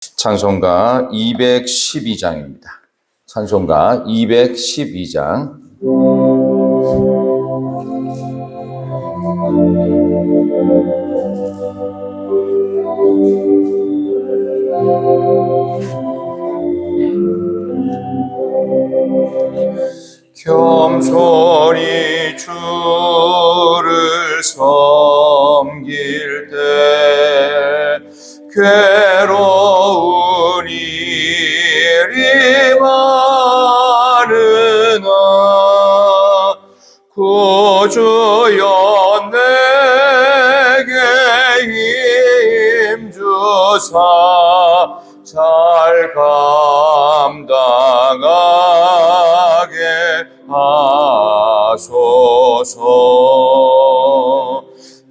찬송가 212장입니다. 찬송가 212장. 겸손히 주를 섬길 때 괴로운 일이 많으나 구주여 내게 힘주사 잘 감당하게 하소서.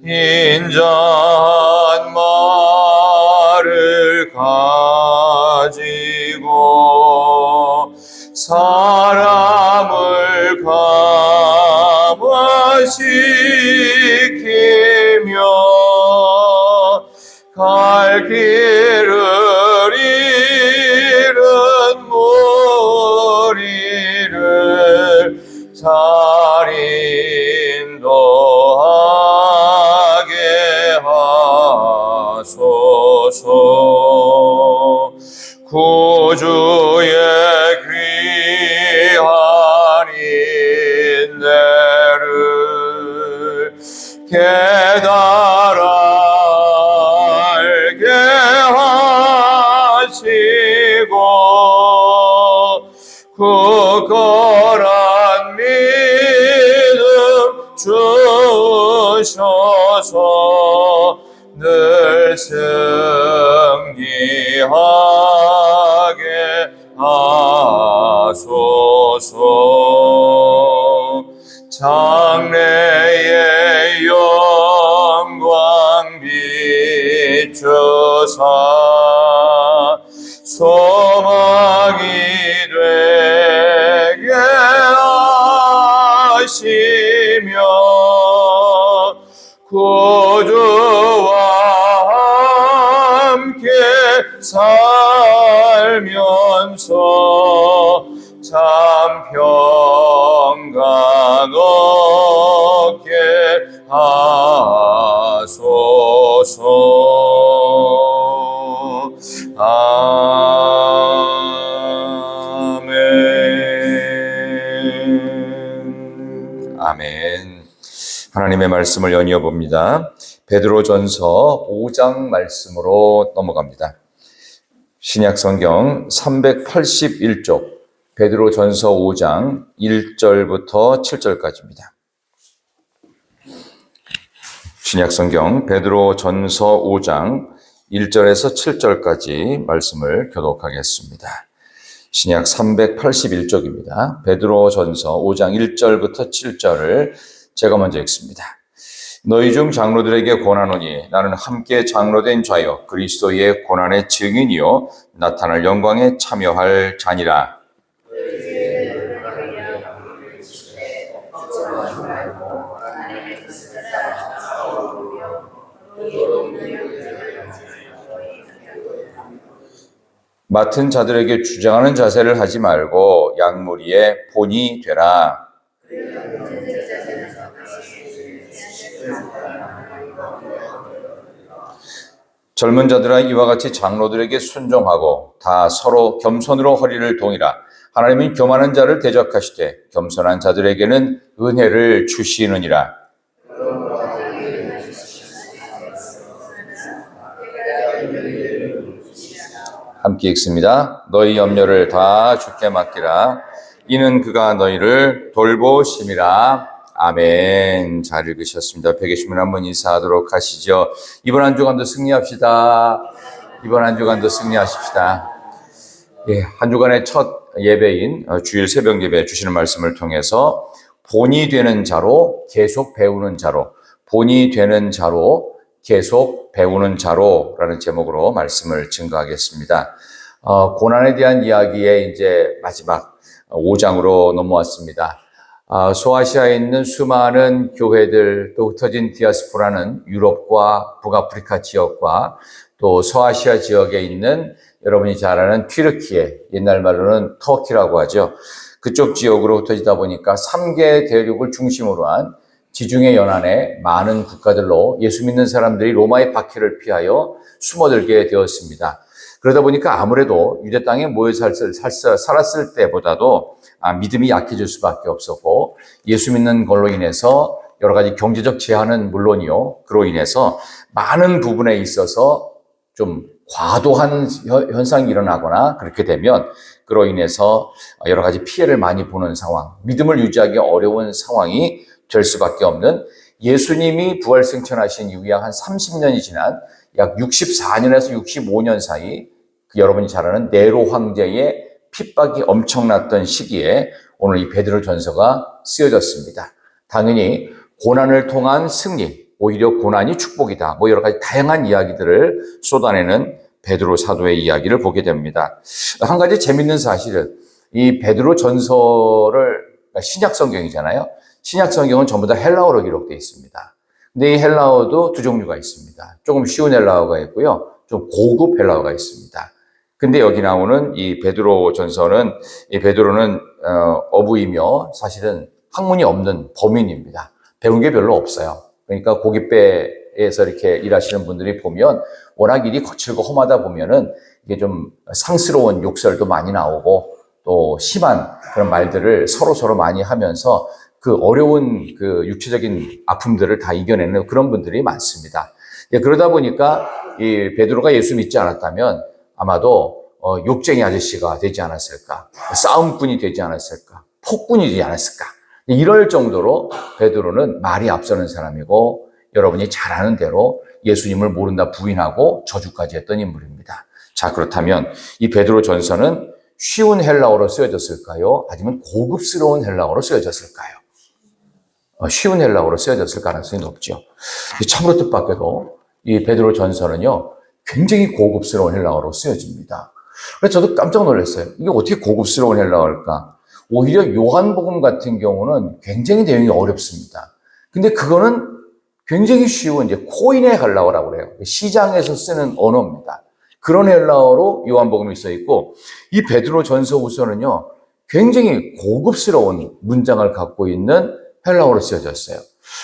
인자한 말을 가지고 사람을 감화시키며 갈 길을 잃은 무리를 잘 인도하게 하소서. 구주의 귀한 인내를 깨달아 알게 하시고 굳건한 믿음 주셔서 늘 승리하게 하소서. 장래의 영광 비추사 소망이 되게 하시며 구주와 함께 살면서 참 평강 얻게 하소서. 아멘. 아멘. 하나님의 말씀을 연이어 봅니다. 베드로전서 5장 말씀으로 넘어갑니다. 신약성경 381쪽 베드로전서 5장 1절부터 7절까지입니다. 신약성경 베드로전서 5장 1절에서 7절까지 말씀을 교독하겠습니다. 신약 381쪽입니다. 베드로전서 5장 1절부터 7절을 제가 먼저 읽습니다. 너희 중 장로들에게 권하노니 나는 함께 장로된 자여 그리스도의 고난의 증인이요 나타날 영광에 참여할 자니라. 맡은 자들에게 주장하는 자세를 하지 말고 양무리의 본이 되라. 젊은 자들아 이와 같이 장로들에게 순종하고 다 서로 겸손으로 허리를 동이라. 하나님은 교만한 자를 대적하시되 겸손한 자들에게는 은혜를 주시느니라. 함께 읽습니다. 너희 염려를 다 주께 맡기라. 이는 그가 너희를 돌보심이라. 아멘. 잘 읽으셨습니다. 옆에 계시면 한번 인사하도록 하시죠. 이번 한 주간도 승리합시다. 이번 한 주간도 승리하십시다. 예, 한 주간의 첫 예배인 주일 새벽 예배 주시는 말씀을 통해서 본이 되는 자로 계속 배우는 자로, 본이 되는 자로 계속 배우는 자로라는 제목으로 말씀을 증거하겠습니다. 고난에 대한 이야기의 이제 마지막 5장으로 넘어왔습니다. 소아시아에 있는 수많은 교회들, 또 흩어진 디아스포라는 유럽과 북아프리카 지역과 또 서아시아 지역에 있는 여러분이 잘 아는 튀르키예, 옛날 말로는 터키라고 하죠. 그쪽 지역으로 흩어지다 보니까 3개 대륙을 중심으로 한 지중해 연안의 많은 국가들로 예수 믿는 사람들이 로마의 박해를 피하여 숨어들게 되었습니다. 그러다 보니까 아무래도 유대 땅에 모여 살았을 때보다도 믿음이 약해질 수밖에 없었고, 예수 믿는 걸로 인해서 여러 가지 경제적 제한은 물론이요, 그로 인해서 많은 부분에 있어서 좀 과도한 현상이 일어나거나 그렇게 되면 그로 인해서 여러 가지 피해를 많이 보는 상황, 믿음을 유지하기 어려운 상황이 될 수밖에 없는, 예수님이 부활승천하신 이후에 한 30년이 지난 약 64년에서 65년 사이 여러분이 잘 아는 네로 황제의 핍박이 엄청났던 시기에 오늘 이 베드로 전서가 쓰여졌습니다. 당연히 고난을 통한 승리, 오히려 고난이 축복이다, 여러 가지 다양한 이야기들을 쏟아내는 베드로 사도의 이야기를 보게 됩니다. 한 가지 재밌는 사실은 이 베드로 전서를, 신약 성경이잖아요. 신약 성경은 전부 다 헬라어로 기록되어 있습니다. 근데 이 헬라어도 두 종류가 있습니다. 조금 쉬운 헬라어가 있고요, 좀 고급 헬라어가 있습니다. 근데 여기 나오는 이 베드로 전서는, 이 베드로는 어부이며 사실은 학문이 없는 범인입니다. 배운 게 별로 없어요. 그러니까 고깃배에서 이렇게 일하시는 분들이 보면 워낙 일이 거칠고 험하다 보면은 이게 좀 상스러운 욕설도 많이 나오고 또 심한 그런 말들을 서로 많이 하면서 그 어려운 그 육체적인 아픔들을 다 이겨내는 그런 분들이 많습니다. 그러다 보니까 이 베드로가 예수 믿지 않았다면 아마도 욕쟁이 아저씨가 되지 않았을까, 싸움꾼이 되지 않았을까, 폭군이 되지 않았을까, 이럴 정도로 베드로는 말이 앞서는 사람이고, 여러분이 잘 아는 대로 예수님을 모른다 부인하고 저주까지 했던 인물입니다. 자, 그렇다면 이 베드로 전서는 쉬운 헬라어로 쓰여졌을까요? 아니면 고급스러운 헬라어로 쓰여졌을까요? 쉬운 헬라어로 쓰여졌을 가능성이 높죠. 참으로 뜻밖에도 이 베드로 전서는요, 굉장히 고급스러운 헬라어로 쓰여집니다. 그래서 저도 깜짝 놀랐어요. 이게 어떻게 고급스러운 헬라어일까? 오히려 요한복음 같은 경우는 굉장히 내용이 어렵습니다. 근데 그거는 굉장히 쉬운 이제 코인의 헬라어라고 그래요. 시장에서 쓰는 언어입니다. 그런 헬라어로 요한복음이 써 있고, 이 베드로 전서후서는요, 굉장히 고급스러운 문장을 갖고 있는 헬라어로 쓰여졌어요.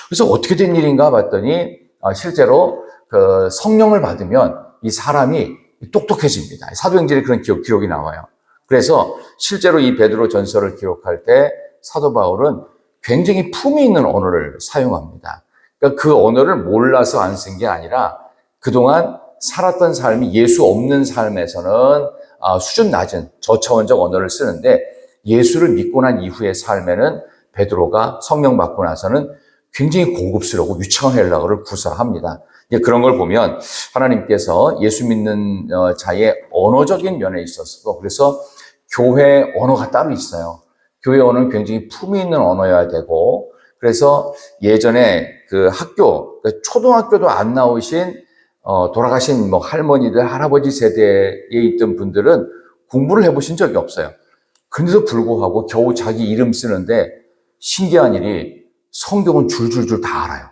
그래서 어떻게 된 일인가 봤더니 실제로 그 성령을 받으면 이 사람이 똑똑해집니다. 사도행전에 그런 기록이 나와요. 그래서 실제로 이 베드로 전서를 기록할 때 사도 바울은 굉장히 품위 있는 언어를 사용합니다. 그러니까 그 언어를 몰라서 안 쓴 게 아니라 그동안 살았던 삶이 예수 없는 삶에서는 수준 낮은 저차원적 언어를 쓰는데, 예수를 믿고 난 이후의 삶에는 베드로가 성령 받고 나서는 굉장히 고급스럽고 유창한 헬라어를 구사합니다. 그런 걸 보면 하나님께서 예수 믿는 자의 언어적인 면에 있어서도, 그래서 교회 언어가 따로 있어요. 교회 언어는 굉장히 품위 있는 언어여야 되고, 그래서 예전에 그 학교, 초등학교도 안 나오신 돌아가신 할머니들, 할아버지 세대에 있던 분들은 공부를 해보신 적이 없어요. 그런데도 불구하고 겨우 자기 이름 쓰는데 신기한 일이 성경은 줄줄줄 다 알아요.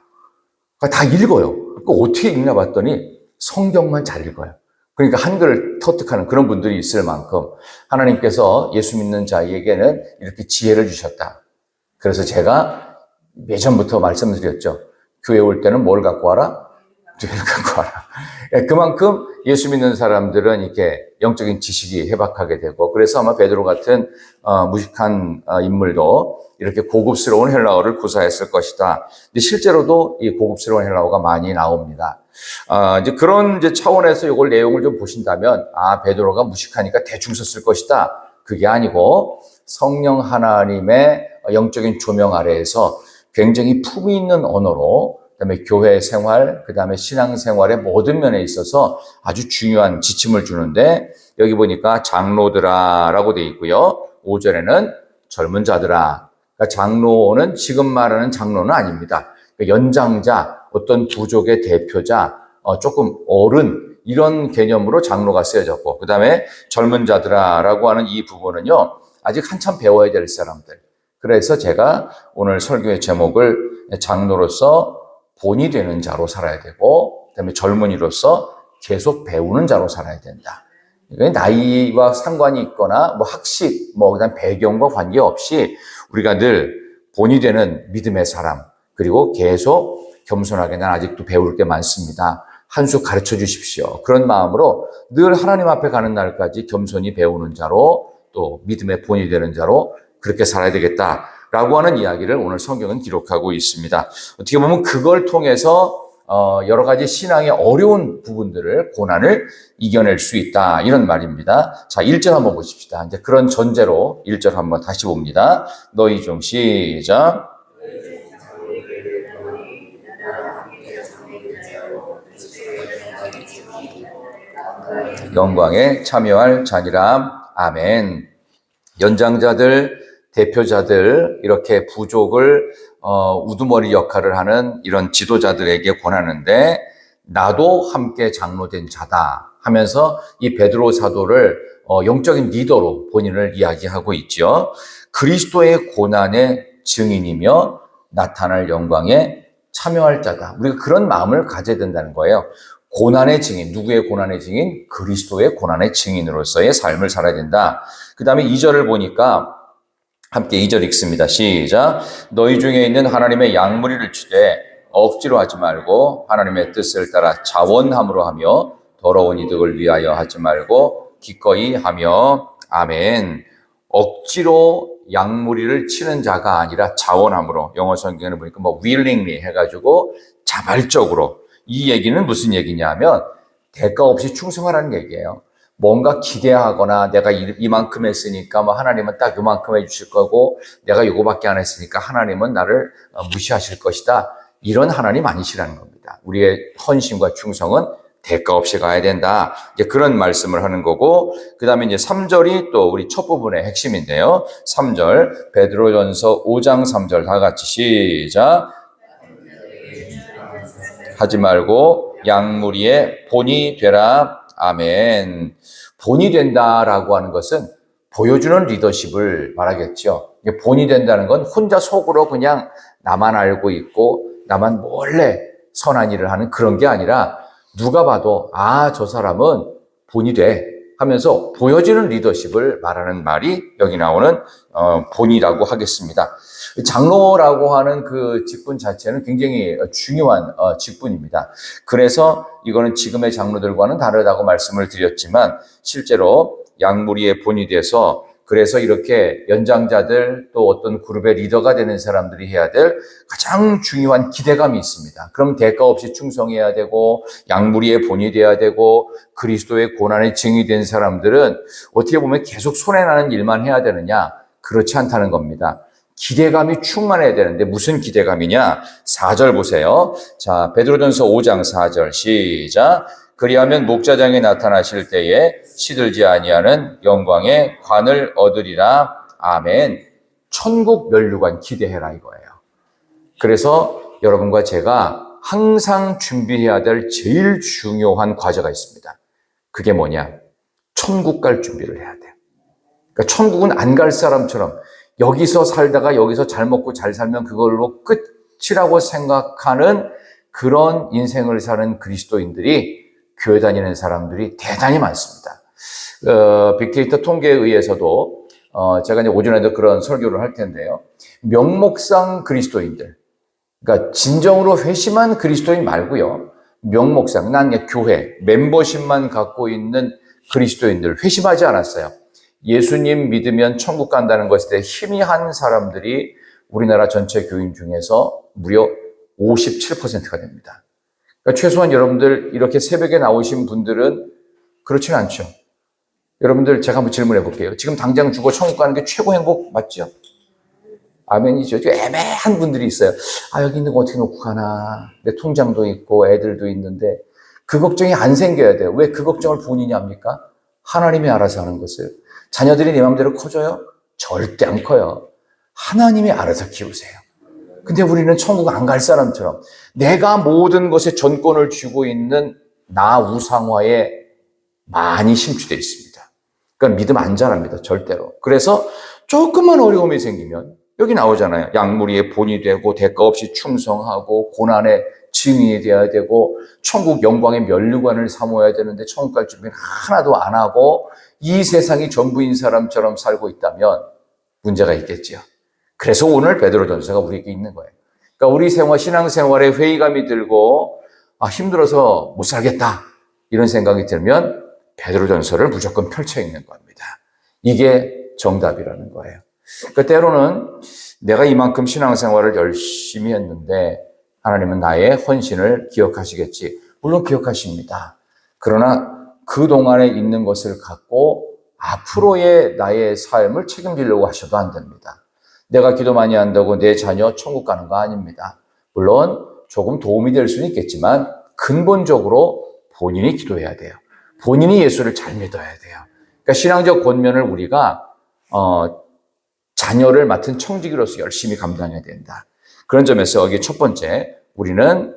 그러니까 다 읽어요. 어떻게 읽나 봤더니 성경만 잘 읽어요. 그러니까 한글을 터득하는 그런 분들이 있을 만큼 하나님께서 예수 믿는 자에게는 이렇게 지혜를 주셨다. 그래서 제가 예전부터 말씀드렸죠. 교회 올 때는 뭘 갖고 와라? 뇌를 갖고 와라. 그만큼 예수 믿는 사람들은 이렇게 영적인 지식이 해박하게 되고, 그래서 아마 베드로 같은 무식한 인물도 이렇게 고급스러운 헬라어를 구사했을 것이다. 근데 실제로도 이 고급스러운 헬라어가 많이 나옵니다. 이제 그런 차원에서 이걸 내용을 좀 보신다면, 베드로가 무식하니까 대충 썼을 것이다. 그게 아니고 성령 하나님의 영적인 조명 아래에서 굉장히 품위 있는 언어로, 그다음에 교회 생활, 그다음에 신앙 생활의 모든 면에 있어서 아주 중요한 지침을 주는데, 여기 보니까 장로들아라고 돼 있고요. 5절에는 젊은 자들아. 그러니까 장로는 지금 말하는 장로는 아닙니다. 그러니까 연장자, 어떤 부족의 대표자, 조금 어른, 이런 개념으로 장로가 쓰여졌고, 그다음에 젊은 자들아라고 하는 이 부분은요, 아직 한참 배워야 될 사람들. 그래서 제가 오늘 설교의 제목을 장로로서 본이 되는 자로 살아야 되고, 그다음에 젊은이로서 계속 배우는 자로 살아야 된다. 나이와 상관이 있거나 뭐 학식, 뭐 그다음 배경과 관계없이 우리가 늘 본이 되는 믿음의 사람, 그리고 계속 겸손하게 난 아직도 배울 게 많습니다. 한 수 가르쳐 주십시오. 그런 마음으로 늘 하나님 앞에 가는 날까지 겸손히 배우는 자로, 또 믿음의 본이 되는 자로 그렇게 살아야 되겠다라고 하는 이야기를 오늘 성경은 기록하고 있습니다. 어떻게 보면 그걸 통해서 여러 가지 신앙의 어려운 부분들을, 고난을 이겨낼 수 있다, 이런 말입니다. 자, 1절 한번 보십시다. 이제 그런 전제로 1절 한번 다시 봅니다. 너희 중 시작. 영광에 참여할 자니라. 아멘. 연장자들, 대표자들, 이렇게 부족을 우두머리 역할을 하는 이런 지도자들에게 권하는데, 나도 함께 장로된 자다 하면서 이 베드로 사도를 영적인 리더로 본인을 이야기하고 있죠. 그리스도의 고난의 증인이며 나타날 영광에 참여할 자다. 우리가 그런 마음을 가져야 된다는 거예요. 고난의 증인, 누구의 고난의 증인? 그리스도의 고난의 증인으로서의 삶을 살아야 된다. 그 다음에 2절을 보니까 함께 2절 읽습니다. 시작. 너희 중에 있는 하나님의 양무리를 치되 억지로 하지 말고 하나님의 뜻을 따라 자원함으로 하며 더러운 이득을 위하여 하지 말고 기꺼이 하며. 아멘. 억지로 양무리를 치는 자가 아니라 자원함으로, 영어 성경에는 보니까 뭐 willingly 해가지고 자발적으로. 이 얘기는 무슨 얘기냐면 대가 없이 충성하라는 얘기예요. 뭔가 기대하거나 내가 이만큼 했으니까 뭐 하나님은 딱 이만큼 해주실 거고, 내가 이거밖에 안 했으니까 하나님은 나를 무시하실 것이다, 이런 하나님 아니시라는 겁니다. 우리의 헌신과 충성은 대가 없이 가야 된다, 이제 그런 말씀을 하는 거고, 그 다음에 이제 3절이 또 우리 첫 부분의 핵심인데요. 3절, 베드로전서 5장 3절 다 같이 시작. 하지 말고 양무리의 본이 되라. 아멘. 본이 된다라고 하는 것은 보여주는 리더십을 말하겠죠. 본이 된다는 건 혼자 속으로 그냥 나만 알고 있고 나만 몰래 선한 일을 하는 그런 게 아니라, 누가 봐도 아, 저 사람은 본이 돼 하면서 보여지는 리더십을 말하는 말이 여기 나오는 본이라고 하겠습니다. 장로라고 하는 그 직분 자체는 굉장히 중요한 직분입니다. 그래서 이거는 지금의 장로들과는 다르다고 말씀을 드렸지만, 실제로 양무리의 본이 돼서, 그래서 이렇게 연장자들 또 어떤 그룹의 리더가 되는 사람들이 해야 될 가장 중요한 기대감이 있습니다. 그럼 대가 없이 충성해야 되고 양무리의 본이 돼야 되고, 그리스도의 고난의 증이 된 사람들은 어떻게 보면 계속 손해나는 일만 해야 되느냐? 그렇지 않다는 겁니다. 기대감이 충만해야 되는데 무슨 기대감이냐? 4절 보세요. 자, 베드로전서 5장 4절 시작. 그리하면 목자장이 나타나실 때에 시들지 아니하는 영광의 관을 얻으리라. 아멘. 천국 면류관 기대해라 이거예요. 그래서 여러분과 제가 항상 준비해야 될 제일 중요한 과제가 있습니다. 그게 뭐냐? 천국 갈 준비를 해야 돼요. 그러니까 천국은 안 갈 사람처럼 여기서 살다가 여기서 잘 먹고 잘 살면 그걸로 끝이라고 생각하는 그런 인생을 사는 그리스도인들이, 교회 다니는 사람들이 대단히 많습니다. 빅데이터 통계에 의해서도 제가 이제 오전에도 그런 설교를 할 텐데요. 명목상 그리스도인들, 그러니까 진정으로 회심한 그리스도인 말고요. 명목상, 난 교회 멤버십만 갖고 있는 그리스도인들, 회심하지 않았어요. 예수님 믿으면 천국 간다는 것에 대해 힘이 한 사람들이 우리나라 전체 교인 중에서 무려 57%가 됩니다. 그러니까 최소한 여러분들 이렇게 새벽에 나오신 분들은 그렇지는 않죠. 여러분들 제가 한번 질문해 볼게요. 지금 당장 죽어 천국 가는 게 최고 행복 맞죠? 아멘이죠. 애매한 분들이 있어요. 아, 여기 있는 거 어떻게 놓고 가나. 내 통장도 있고 애들도 있는데, 그 걱정이 안 생겨야 돼요. 왜 그 걱정을 본인이 합니까? 하나님이 알아서 하는 것을. 자녀들이 내 마음대로 커져요? 절대 안 커요. 하나님이 알아서 키우세요. 근데 우리는 천국 안 갈 사람처럼 내가 모든 것에 전권을 쥐고 있는 나 우상화에 많이 심취되어 있습니다. 그러니까 믿음 안 자랍니다. 절대로. 그래서 조금만 어려움이 생기면 여기 나오잖아요. 양무리의 본이 되고 대가 없이 충성하고 고난의 증인이 되어야 되고 천국 영광의 면류관을 삼아야 되는데 천국 갈 준비는 하나도 안 하고 이 세상이 전부인 사람처럼 살고 있다면 문제가 있겠지요. 그래서 오늘 베드로전서가 우리에게 있는 거예요. 그러니까 우리 신앙생활에 회의감이 들고 힘들어서 못 살겠다 이런 생각이 들면 베드로전서를 무조건 펼쳐 읽는 겁니다. 이게 정답이라는 거예요. 그러니까 때로는 내가 이만큼 신앙생활을 열심히 했는데 하나님은 나의 헌신을 기억하시겠지. 물론 기억하십니다. 그러나 그동안에 있는 것을 갖고 앞으로의 나의 삶을 책임지려고 하셔도 안 됩니다. 내가 기도 많이 한다고 내 자녀 천국 가는 거 아닙니다. 물론 조금 도움이 될 수는 있겠지만 근본적으로 본인이 기도해야 돼요. 본인이 예수를 잘 믿어야 돼요. 그러니까 신앙적 권면을 우리가 자녀를 맡은 청지기로서 열심히 감당해야 된다. 그런 점에서 여기 첫 번째, 우리는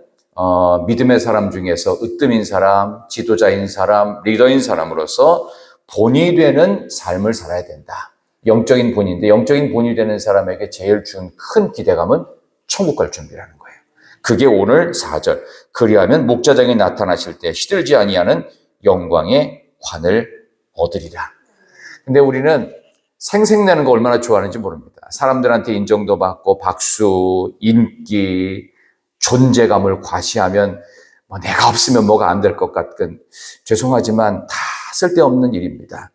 믿음의 사람 중에서 으뜸인 사람, 지도자인 사람, 리더인 사람으로서 본이 되는 삶을 살아야 된다. 영적인 본인인데 영적인 본이 되는 사람에게 제일 준 큰 기대감은 천국 갈 준비라는 거예요. 그게 오늘 4절. 그리하면 목자장이 나타나실 때 시들지 아니하는 영광의 관을 얻으리라. 근데 우리는 생색내는 거 얼마나 좋아하는지 모릅니다. 사람들한테 인정도 받고 박수, 인기, 존재감을 과시하면 내가 없으면 뭐가 안 될 것 같은, 죄송하지만 다 쓸데없는 일입니다.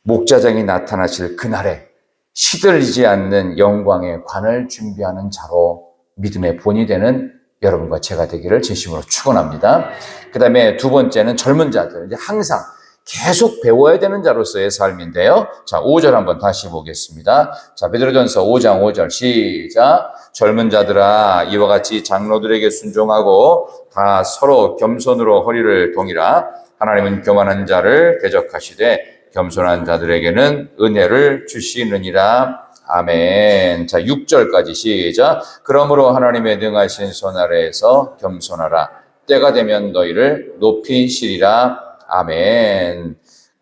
목자장이 나타나실 그날에 시들리지 않는 영광의 관을 준비하는 자로 믿음의 본이 되는 여러분과 제가 되기를 진심으로 축원합니다. 그 다음에 두 번째는 젊은 자들, 이제 항상 계속 배워야 되는 자로서의 삶인데요. 자, 5절 한번 다시 보겠습니다. 자, 베드로전서 5장 5절 시작. 젊은 자들아 이와 같이 장로들에게 순종하고 다 서로 겸손으로 허리를 동이라. 하나님은 교만한 자를 대적하시되 겸손한 자들에게는 은혜를 주시느니라. 아멘. 자, 6절까지 시작. 그러므로 하나님의 능하신 손 아래에서 겸손하라. 때가 되면 너희를 높이시리라. 아멘.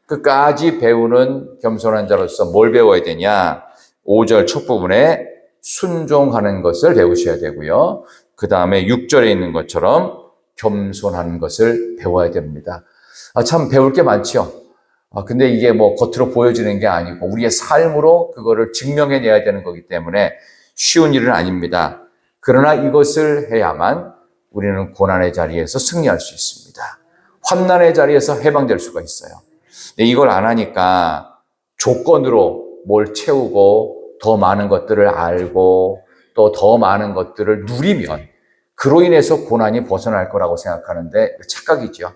끝까지 배우는 겸손한 자로서 뭘 배워야 되냐? 5절 첫 부분에 순종하는 것을 배우셔야 되고요. 그 다음에 6절에 있는 것처럼 겸손한 것을 배워야 됩니다. 참 배울 게 많죠. 근데 이게 겉으로 보여지는 게 아니고 우리의 삶으로 그거를 증명해내야 되는 거기 때문에 쉬운 일은 아닙니다. 그러나 이것을 해야만 우리는 고난의 자리에서 승리할 수 있습니다. 환난의 자리에서 해방될 수가 있어요. 근데 이걸 안 하니까 조건으로 뭘 채우고 더 많은 것들을 알고 또 더 많은 것들을 누리면 그로 인해서 고난이 벗어날 거라고 생각하는데 착각이죠.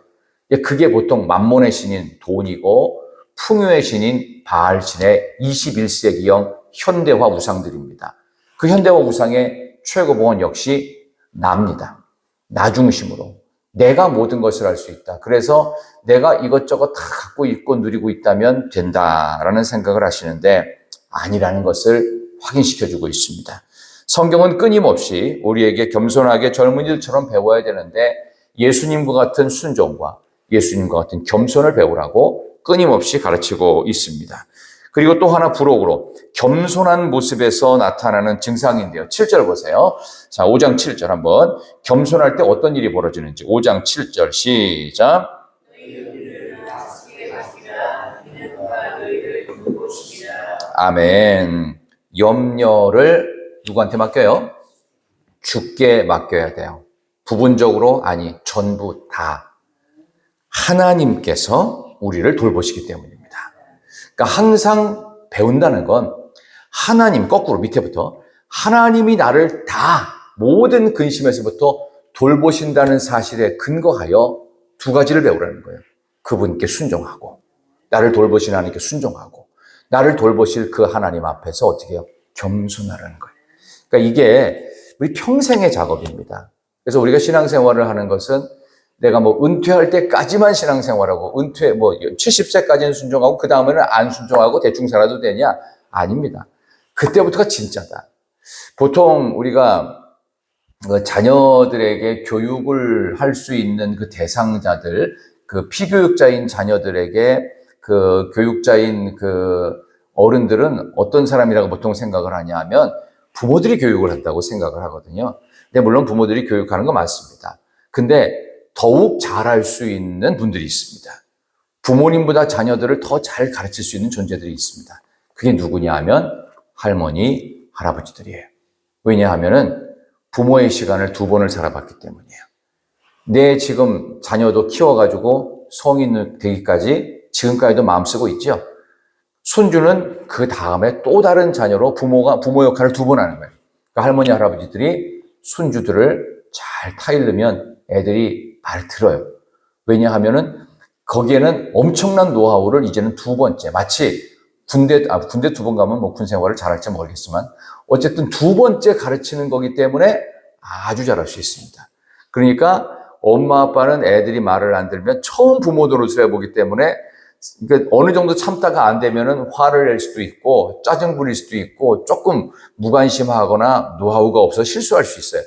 그게 보통 만몬의 신인 돈이고 풍요의 신인 바알신의 21세기형 현대화 우상들입니다. 그 현대화 우상의 최고봉은 역시 나입니다. 나 중심으로. 내가 모든 것을 할 수 있다. 그래서 내가 이것저것 다 갖고 있고 누리고 있다면 된다라는 생각을 하시는데 아니라는 것을 확인시켜주고 있습니다. 성경은 끊임없이 우리에게 겸손하게 젊은이들처럼 배워야 되는데 예수님과 같은 순종과 예수님과 같은 겸손을 배우라고 끊임없이 가르치고 있습니다. 그리고 또 하나 부록으로 겸손한 모습에서 나타나는 증상인데요. 7절 보세요. 자, 5장 7절 한번 겸손할 때 어떤 일이 벌어지는지 5장 7절 시작. 아멘. 염려를 누구한테 맡겨요? 주께 맡겨야 돼요. 부분적으로 아니 전부 다 하나님께서 우리를 돌보시기 때문입니다. 그러니까 항상 배운다는 건 하나님, 거꾸로 밑에부터 하나님이 나를 다 모든 근심에서부터 돌보신다는 사실에 근거하여 두 가지를 배우라는 거예요. 그분께 순종하고 나를 돌보신 하나님께 순종하고 나를 돌보실 그 하나님 앞에서 어떻게 해요? 겸손하라는 거예요. 그러니까 이게 우리 평생의 작업입니다. 그래서 우리가 신앙생활을 하는 것은 내가 은퇴할 때까지만 신앙생활하고 70세까지는 순종하고 그 다음에는 안 순종하고 대충 살아도 되냐? 아닙니다. 그때부터가 진짜다. 보통 우리가 자녀들에게 교육을 할 수 있는 그 대상자들, 그 피교육자인 자녀들에게 그 교육자인 그 어른들은 어떤 사람이라고 보통 생각을 하냐 하면 부모들이 교육을 한다고 생각을 하거든요. 근데 물론 부모들이 교육하는 거 맞습니다. 근데 더욱 잘할 수 있는 분들이 있습니다. 부모님보다 자녀들을 더 잘 가르칠 수 있는 존재들이 있습니다. 그게 누구냐 하면 할머니, 할아버지들이에요. 왜냐하면은 부모의 시간을 2번을 살아봤기 때문이에요. 내 지금 자녀도 키워가지고 성인 되기까지 지금까지도 마음 쓰고 있죠. 손주는 그 다음에 또 다른 자녀로 부모 역할을 2번 하는 거예요. 그러니까 할머니, 할아버지들이 손주들을 잘 타일르면 애들이 말 들어요. 왜냐하면은 거기에는 엄청난 노하우를 이제는 2번째, 마치 군대 2번 가면 뭐 군 생활을 잘할지 모르겠지만 어쨌든 2번째 가르치는 거기 때문에 아주 잘할 수 있습니다. 그러니까 엄마 아빠는 애들이 말을 안 들으면 처음 부모 노릇을 해보기 때문에 그러니까 어느 정도 참다가 안 되면은 화를 낼 수도 있고 짜증 부릴 수도 있고 조금 무관심하거나 노하우가 없어 실수할 수 있어요.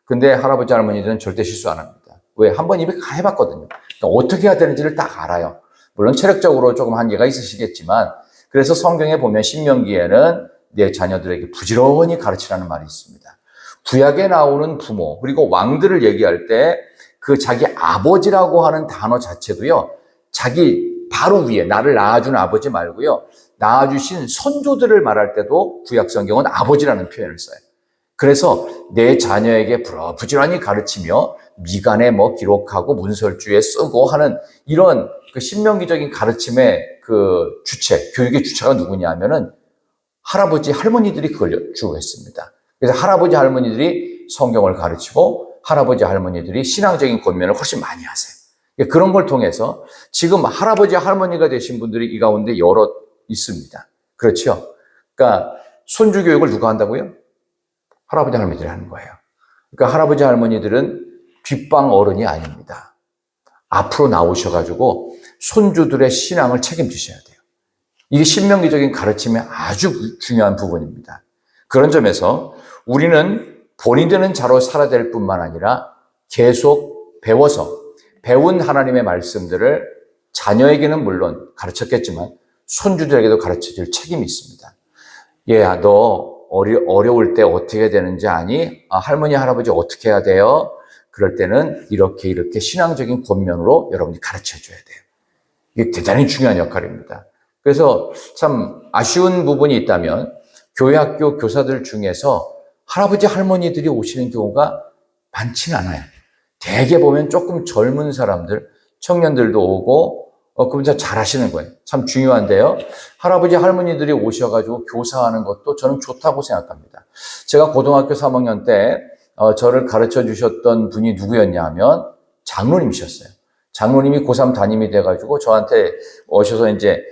근데 할아버지 할머니들은 절대 실수 안 합니다. 왜? 한번 입에 해봤거든요. 그러니까 어떻게 해야 되는지를 딱 알아요. 물론 체력적으로 조금 한계가 있으시겠지만 그래서 성경에 보면 신명기에는 내 자녀들에게 부지런히 가르치라는 말이 있습니다. 구약에 나오는 부모 그리고 왕들을 얘기할 때 그 자기 아버지라고 하는 단어 자체도요. 자기 바로 위에 나를 낳아준 아버지 말고요. 낳아주신 선조들을 말할 때도 구약 성경은 아버지라는 표현을 써요. 그래서 내 자녀에게 부지런히 가르치며 미간에 뭐 기록하고 문설주에 쓰고 하는 이런 그 신명기적인 가르침의 그 주체, 교육의 주체가 누구냐 하면은 할아버지, 할머니들이 그걸 주했습니다. 그래서 할아버지, 할머니들이 성경을 가르치고 할아버지, 할머니들이 신앙적인 권면을 훨씬 많이 하세요. 그런 걸 통해서 지금 할아버지, 할머니가 되신 분들이 이 가운데 여럿 있습니다. 그렇죠? 그러니까 손주 교육을 누가 한다고요? 할아버지, 할머니들이 하는 거예요. 그러니까 할아버지, 할머니들은 뒷방 어른이 아닙니다. 앞으로 나오셔가지고 손주들의 신앙을 책임지셔야 돼요. 이게 신명기적인 가르침의 아주 중요한 부분입니다. 그런 점에서 우리는 본이 되는 자로 살아야 될 뿐만 아니라 계속 배워서 배운 하나님의 말씀들을 자녀에게는 물론 가르쳤겠지만 손주들에게도 가르쳐줄 책임이 있습니다. 얘야, 너 어려울 때 어떻게 해야 되는지 아니? 할머니, 할아버지 어떻게 해야 돼요? 그럴 때는 이렇게 신앙적인 권면으로 여러분이 가르쳐줘야 돼요. 이게 대단히 중요한 역할입니다. 그래서 참 아쉬운 부분이 있다면 교회학교 교사들 중에서 할아버지, 할머니들이 오시는 경우가 많지는 않아요. 대개 보면 조금 젊은 사람들, 청년들도 오고, 그럼 참 잘하시는 거예요. 참 중요한데요. 할아버지, 할머니들이 오셔가지고 교사하는 것도 저는 좋다고 생각합니다. 제가 고등학교 3학년 때, 저를 가르쳐 주셨던 분이 누구였냐 하면 장로님이셨어요. 장로님이 고3 담임이 돼가지고 저한테 오셔서 이제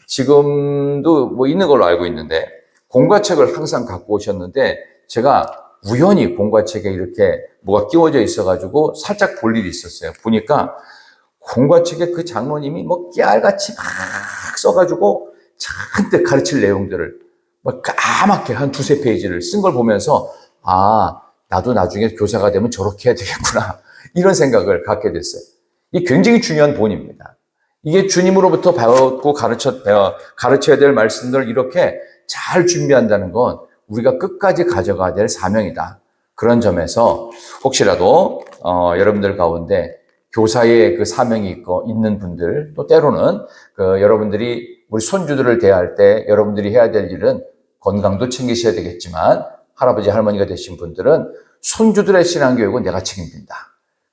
지금도 뭐 있는 걸로 알고 있는데 공과책을 항상 갖고 오셨는데 제가 우연히 공과책에 이렇게 뭐가 끼워져 있어가지고 살짝 볼 일이 있었어요. 보니까 공과책에 그 장로님이 뭐 깨알같이 막 써가지고 잔뜩 가르칠 내용들을 뭐 까맣게 한 2-3페이지를 쓴 걸 보면서 나도 나중에 교사가 되면 저렇게 해야 되겠구나 이런 생각을 갖게 됐어요. 이게 굉장히 중요한 본입니다. 이게 주님으로부터 배웠고 가르쳐야 될 말씀들을 이렇게 잘 준비한다는 건 우리가 끝까지 가져가야 될 사명이다. 그런 점에서 혹시라도 여러분들 가운데 교사의 그 사명이 있는 분들 또 때로는 여러분들이 우리 손주들을 대할 때 여러분들이 해야 될 일은 건강도 챙기셔야 되겠지만 할아버지 할머니가 되신 분들은 손주들의 신앙교육은 내가 책임진다.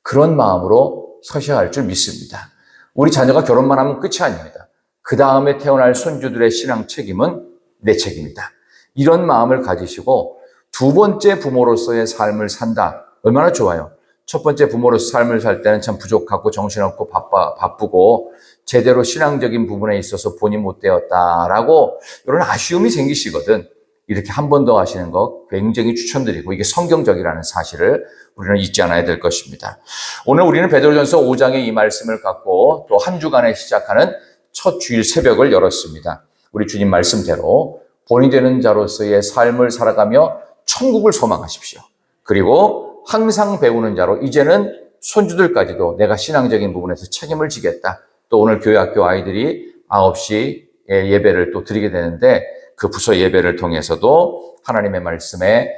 그런 마음으로 서셔야 할 줄 믿습니다. 우리 자녀가 결혼만 하면 끝이 아닙니다. 그 다음에 태어날 손주들의 신앙 책임은 내 책임이다. 이런 마음을 가지시고 2번째 부모로서의 삶을 산다. 얼마나 좋아요. 첫 번째 부모로서 삶을 살 때는 참 부족하고 정신없고 바쁘고 제대로 신앙적인 부분에 있어서 본이 못 되었다라고 이런 아쉬움이 생기시거든. 이렇게 한 번 더 하시는 거 굉장히 추천드리고 이게 성경적이라는 사실을 우리는 잊지 않아야 될 것입니다. 오늘 우리는 베드로전서 5장의 이 말씀을 갖고 또 한 주간에 시작하는 첫 주일 새벽을 열었습니다. 우리 주님 말씀대로 본이 되는 자로서의 삶을 살아가며 천국을 소망하십시오. 그리고 항상 배우는 자로 이제는 손주들까지도 내가 신앙적인 부분에서 책임을 지겠다. 또 오늘 교회학교 아이들이 9시 예배를 또 드리게 되는데 그 부서 예배를 통해서도 하나님의 말씀에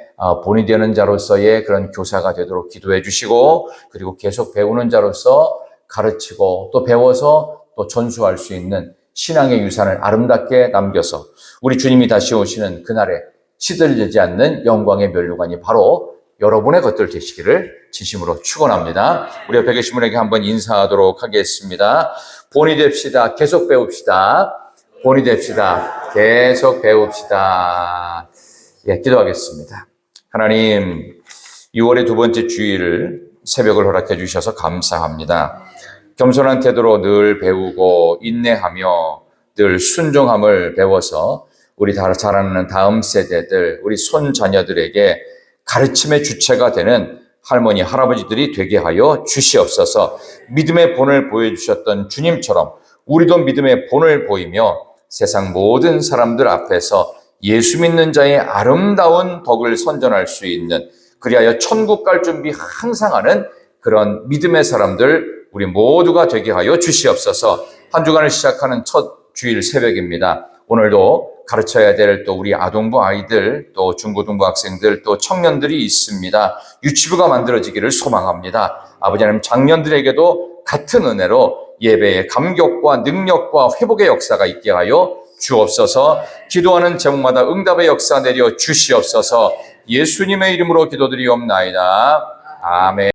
본이 되는 자로서의 그런 교사가 되도록 기도해 주시고, 그리고 계속 배우는 자로서 가르치고 또 배워서 또 전수할 수 있는 신앙의 유산을 아름답게 남겨서 우리 주님이 다시 오시는 그날에 시들리지 않는 영광의 면류관이 바로 여러분의 것들 되시기를 진심으로 축원합니다. 우리 옆에 계신 분에게 한번 인사하도록 하겠습니다. 본이 됩시다. 계속 배웁시다. 본이 됩시다. 계속 배웁시다. 예, 기도하겠습니다. 하나님, 6월의 두 번째 주일 새벽을 허락해 주셔서 감사합니다. 겸손한 태도로 늘 배우고 인내하며 늘 순종함을 배워서 우리 다 자라는 다음 세대들, 우리 손자녀들에게 가르침의 주체가 되는 할머니, 할아버지들이 되게 하여 주시옵소서. 믿음의 본을 보여주셨던 주님처럼 우리도 믿음의 본을 보이며 세상 모든 사람들 앞에서 예수 믿는 자의 아름다운 덕을 선전할 수 있는, 그리하여 천국 갈 준비 항상 하는 그런 믿음의 사람들 우리 모두가 되게 하여 주시옵소서. 한 주간을 시작하는 첫 주일 새벽입니다. 오늘도 가르쳐야 될 또 우리 아동부 아이들, 또 중고등부 학생들, 또 청년들이 있습니다. 유치부가 만들어지기를 소망합니다. 아버지 하나님, 장년들에게도 같은 은혜로 예배의 감격과 능력과 회복의 역사가 있게 하여 주옵소서. 기도하는 제목마다 응답의 역사 내려 주시옵소서. 예수님의 이름으로 기도드리옵나이다. 아멘.